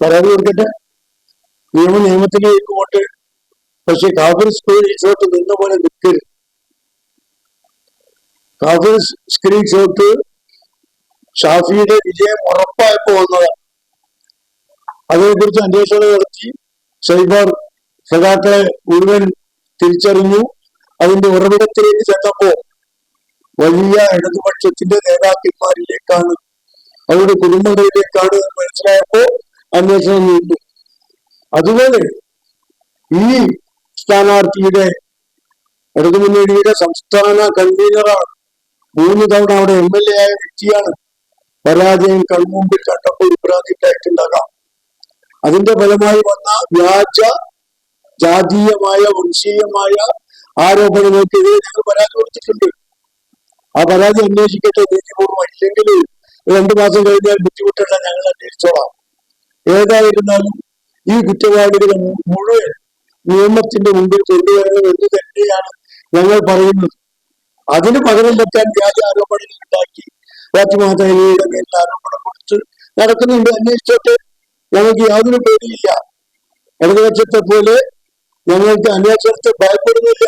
പരാതി കൊടുക്കട്ടെ, നിയമത്തിലേക്ക് പോട്ടെ. പക്ഷെ കാഫിർ സ്ക്രീൻ ഷോട്ട് നിന്ന പോലെ നിൽക്കരുത്. കാഫിർ സ്ക്രീൻ ഷോട്ട് ഷാഫിയുടെ വിജയം ഉറപ്പായപ്പോ വന്നതാണ്. അതേക്കുറിച്ച് അന്വേഷണം നടത്തി സൈബർ സഖാക്കളെ മുഴുവൻ തിരിച്ചറിഞ്ഞു. അതിന്റെ ഉറവിടത്തിലേക്ക് ചെന്നപ്പോ വലിയ ഇടതുപക്ഷത്തിന്റെ നേതാക്കന്മാരിലേക്കാണ്, അവരുടെ കുടുംബങ്ങളിലേക്കാണ് മനസ്സിലായപ്പോ അന്വേഷണം നീണ്ടു. അതുപോലെ ഈ സ്ഥാനാർത്ഥിയുടെ ഇടതുമുന്നണിയുടെ സംസ്ഥാന കൺവീനറാണ്, 3 തവണ അവിടെ MLA ആയ വ്യക്തിയാണ്. പരാജയം കൺമുമ്പിൽ കണ്ടപ്പോൾ ഇബ്രാഹിണ്ടായിട്ടുണ്ടാകാം. അതിന്റെ ഫലമായി വന്ന വ്യാജ ജാതീയമായ വംശീയമായ ആരോപണങ്ങൾക്കെതിരെ ഞങ്ങൾ പരാതി കൊടുത്തിട്ടുണ്ട്. ആ പരാതി അന്വേഷിക്കട്ടെ നീതിപൂർവ്വം. ഇല്ലെങ്കിൽ 2 മാസം കഴിഞ്ഞാൽ ബുദ്ധിമുട്ടല്ല, ഞങ്ങൾ അന്വേഷിച്ചോളാം. ഏതായിരുന്നാലും ഈ കുറ്റവാളികളെ മുഴുവൻ നിയമത്തിന്റെ മുമ്പിൽ കൊണ്ടുവരണം എന്ന് തന്നെയാണ് ഞങ്ങൾ പറയുന്നത്. അതിന് പകരം വെക്കാൻ വ്യാജ ആരോപണങ്ങൾ ഉണ്ടാക്കി ഫാത്തിമയുടെ മേലിൽ ആരോപണം കൊടുത്ത് നടക്കുന്നുണ്ട്. അന്വേഷിച്ചോട്ടെ, ഞങ്ങൾക്ക് യാതൊരു പേടിയില്ല. ഇടതുപക്ഷത്തെ പോലെ ഞങ്ങൾക്ക് അന്വേഷണത്തെ ഭയപ്പെടുന്നില്ല.